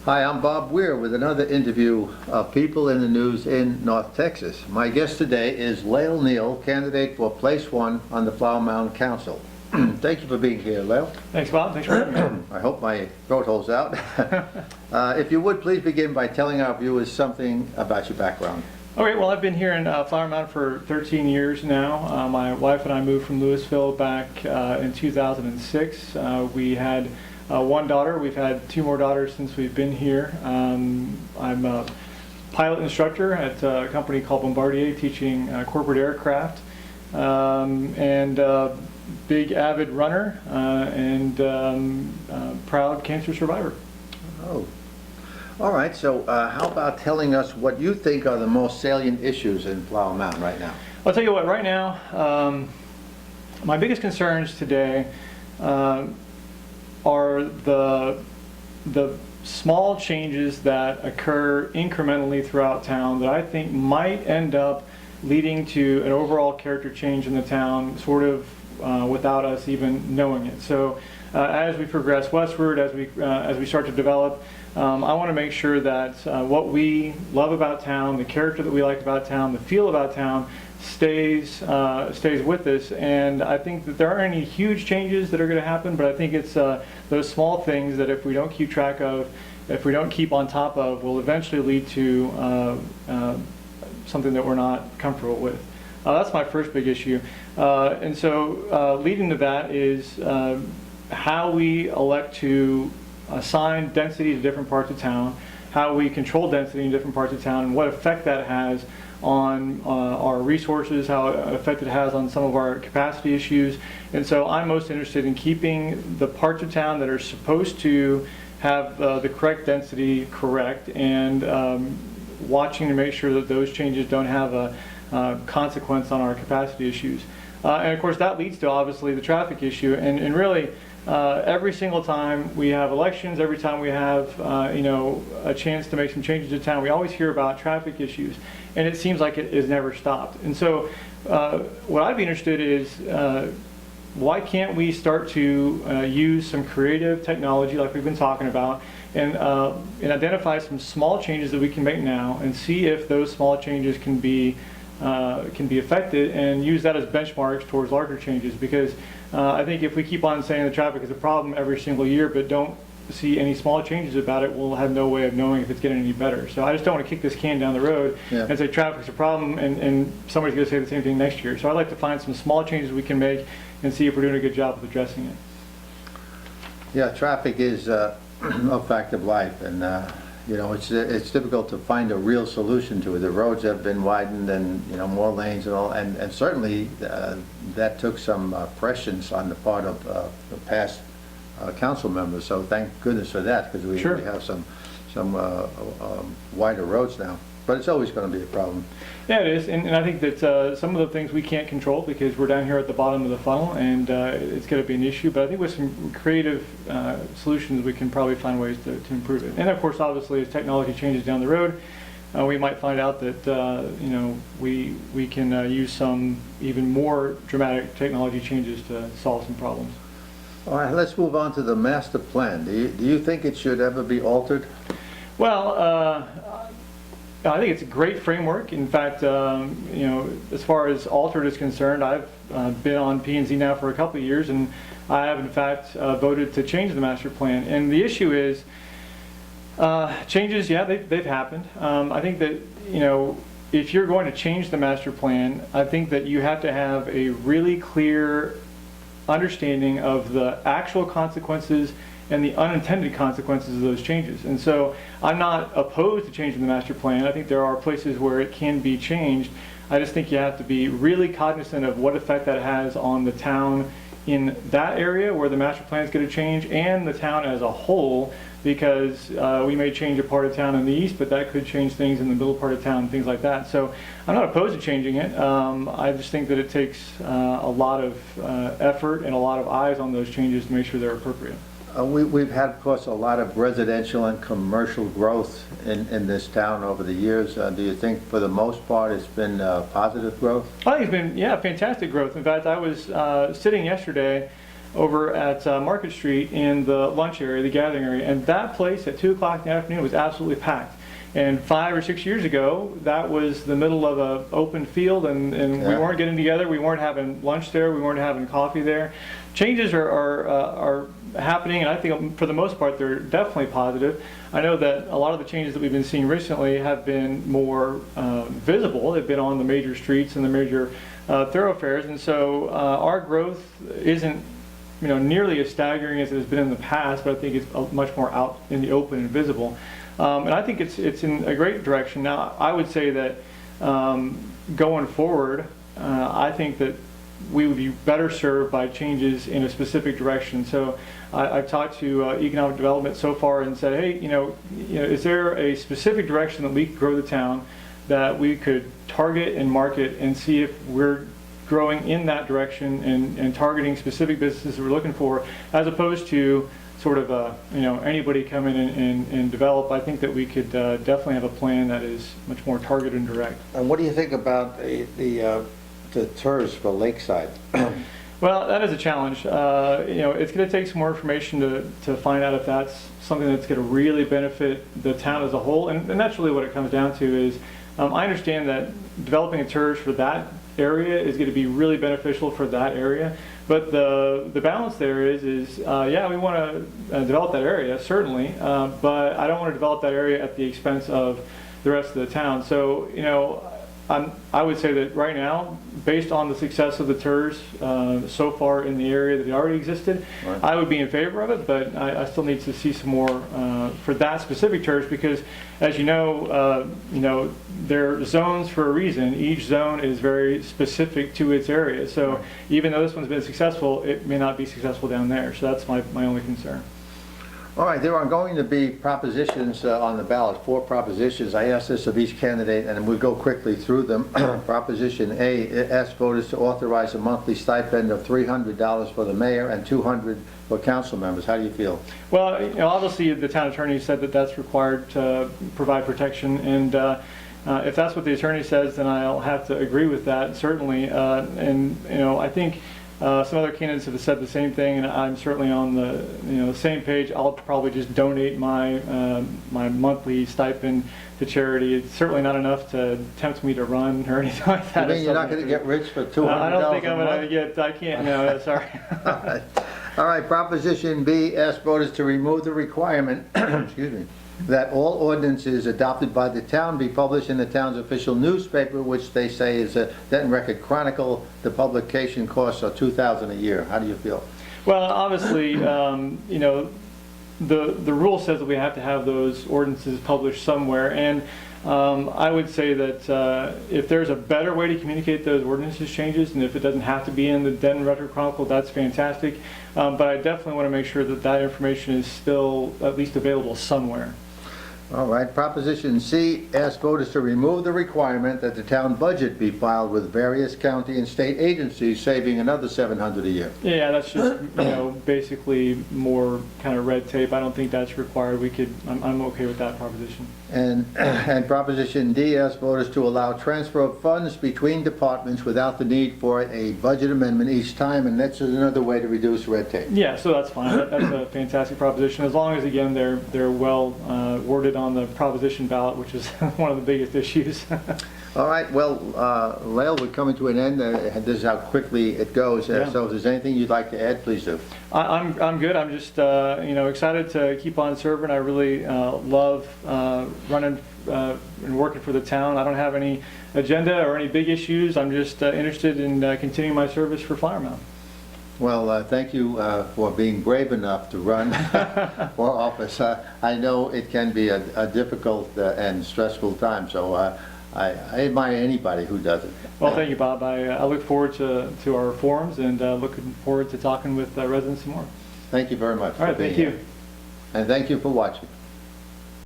Hi, I'm Bob Weir with another interview of People in the News in North Texas. My guest today is Laile Neal, candidate for Place 1 on the Flower Mound Council. Thank you for being here, Laile. Thanks, Bob. Thanks for having me. I hope my throat holds out. If you would, please begin by telling our viewers something about your background. Okay, well, I've been here in Flower Mound for 13 years now. My wife and I moved from Louisville back in 2006. We had one daughter. We've had two more daughters since we've been here. I'm a pilot instructor at a company called Bombardier, teaching corporate aircraft, and big avid runner, and proud cancer survivor. Oh. All right, so how about telling us what you think are the most salient issues in Flower Mound right now? I'll tell you what, right now, my biggest concerns today are the small changes that occur incrementally throughout town that I think might end up leading to an overall character change in the town, sort of without us even knowing it. So as we progress westward, as we start to develop, I want to make sure that what we love about town, the character that we like about town, the feel about town, stays with us. And I think that there aren't any huge changes that are going to happen, but I think it's those small things that if we don't keep track of, if we don't keep on top of, will eventually lead to something that we're not comfortable with. That's my first big issue. And so leading to that is how we elect to assign density to different parts of town, how we control density in different parts of town, and what effect that has on our resources, how effect it has on some of our capacity issues. And so I'm most interested in keeping the parts of town that are supposed to have the correct density correct, and watching to make sure that those changes don't have a consequence on our capacity issues. And of course that leads to obviously the traffic issue, and really every single time we have elections, every time we have a chance to make some changes to town, we always hear about traffic issues, and it seems like it is never stopped. And so what I'd be interested in is why can't we start to use some creative technology like we've been talking about, and identify some small changes that we can make now, and see if those small changes can be affected, and use that as benchmarks towards larger changes. Because I think if we keep on saying the traffic is a problem every single year but don't see any small changes about it, we'll have no way of knowing if it's getting any better. So I just don't want to kick this can down the road and say traffic's a problem, and somebody's going to say the same thing next year. So I'd like to find some small changes we can make and see if we're doing a good job of addressing it. Yeah, traffic is a fact of life, and it's difficult to find a real solution to it. The roads have been widened, and more lanes and all, and certainly that took some prescience on the part of the past council members. So thank goodness for that, because we have some wider roads now. But it's always going to be a problem. Yeah, it is, and I think that some of the things we can't control because we're down here at the bottom of the funnel, and it's going to be an issue. But I think with some creative solutions, we can probably find ways to improve it. And of course, obviously, as technology changes down the road, we might find out that we can use some even more dramatic technology changes to solve some problems. All right, let's move on to the master plan. Do you think it should ever be altered? Well, I think it's a great framework. In fact, as far as altered is concerned, I've been on P&Z now for a couple of years, and I have in fact voted to change the master plan. And the issue is changes. Yeah, they've happened. I think that if you're going to change the master plan, I think that you have to have a really clear understanding of the actual consequences and the unintended consequences of those changes. And so I'm not opposed to changing the master plan. I think there are places where it can be changed. I just think you have to be really cognizant of what effect that has on the town in that area where the master plan is going to change, and the town as a whole, because we may change a part of town in the east, but that could change things in the middle part of town and things like that. So I'm not opposed to changing it. I just think that it takes a lot of effort and a lot of eyes on those changes to make sure they're appropriate. We've had, of course, a lot of residential and commercial growth in this town over the years. Do you think, for the most part, it's been positive growth? I think it's been, yeah, fantastic growth. In fact, I was sitting yesterday over at Market Street in the lunch area, the gathering area, and that place at 2 o'clock in the afternoon was absolutely packed. And 5 or 6 years ago, that was the middle of an open field, and we weren't getting together, we weren't having lunch there, we weren't having coffee there. Changes are happening, and I think for the most part they're definitely positive. I know that a lot of the changes that we've been seeing recently have been more visible. They've been on the major streets and the major thoroughfares, and so our growth isn't nearly as staggering as it has been in the past, but I think it's much more out in the open and visible. And I think it's in a great direction. Now, I would say that going forward, I think that we would be better served by changes in a specific direction. So I've talked to economic development so far and said, hey, is there a specific direction that we could grow the town that we could target and market and see if we're growing in that direction and targeting specific businesses that we're looking for, as opposed to sort of anybody come in and develop. I think that we could definitely have a plan that is much more targeted and direct. And what do you think about the TERS for Lakeside? Well, that is a challenge. It's going to take some more information to find out if that's something that's going to really benefit the town as a whole, and that's really what it comes down to. Is I understand that developing a TERS for that area is going to be really beneficial for that area. But the balance there is yeah, we want to develop that area, certainly, but I don't want to develop that area at the expense of the rest of the town. So, I would say that right now, based on the success of the TERS so far in the area that already existed, right, I would be in favor of it, but I still need to see some more for that specific TERS, because, as you know, they're zones for a reason. Each zone is very specific to its area. So right, even though this one's been successful, it may not be successful down there. So that's my only concern. All right, there are going to be propositions on the ballot, 4 propositions. I asked this of each candidate, and we'll go quickly through them. Proposition A, ask voters to authorize a monthly stipend of $300 for the mayor and $200 for council members. How do you feel? Well, obviously the town attorney said that that's required to provide protection, and if that's what the attorney says, then I'll have to agree with that, certainly. I think some other candidates have said the same thing, and I'm certainly on the same page. I'll probably just donate my my monthly stipend to charity. It's certainly not enough to tempt me to run or anything like that. You mean you're not going to get rich for $200? I don't think I'm going to get. I can't. No, sorry. All right. Proposition B, ask voters to remove the requirement. Excuse me. That all ordinances adopted by the town be published in the town's official newspaper, which they say is a Denton Record Chronicle. The publication costs are $2,000 a year. How do you feel? Well, obviously, the rule says that we have to have those ordinances published somewhere, and I would say that if there's a better way to communicate those ordinances changes, and if it doesn't have to be in the Denton Record Chronicle, that's fantastic. But I definitely want to make sure that that information is still at least available somewhere. All right. Proposition C, ask voters to remove the requirement that the town budget be filed with various county and state agencies, saving another $700 a year. Yeah, that's just basically more kind of red tape. I don't think that's required. I'm okay with that proposition. And Proposition D, ask voters to allow transfer of funds between departments without the need for a budget amendment each time, and that's another way to reduce red tape. Yeah, so that's fine. That's a fantastic proposition, as long as, again, they're well worded on the proposition ballot, which is one of the biggest issues. All right. Well, Laile, we're coming to an end. This is how quickly it goes. Yeah. So if there's anything you'd like to add, please do. I'm good. I'm just excited to keep on serving. I really love running and working for the town. I don't have any agenda or any big issues. I'm just interested in continuing my service for Flower Mound. Well, thank you for being brave enough to run for office. I know it can be a difficult and stressful time, so I admire anybody who does it. Well, thank you, Bob. I look forward to our forums, and looking forward to talking with residents some more. Thank you very much. All right, thank you. And thank you for watching.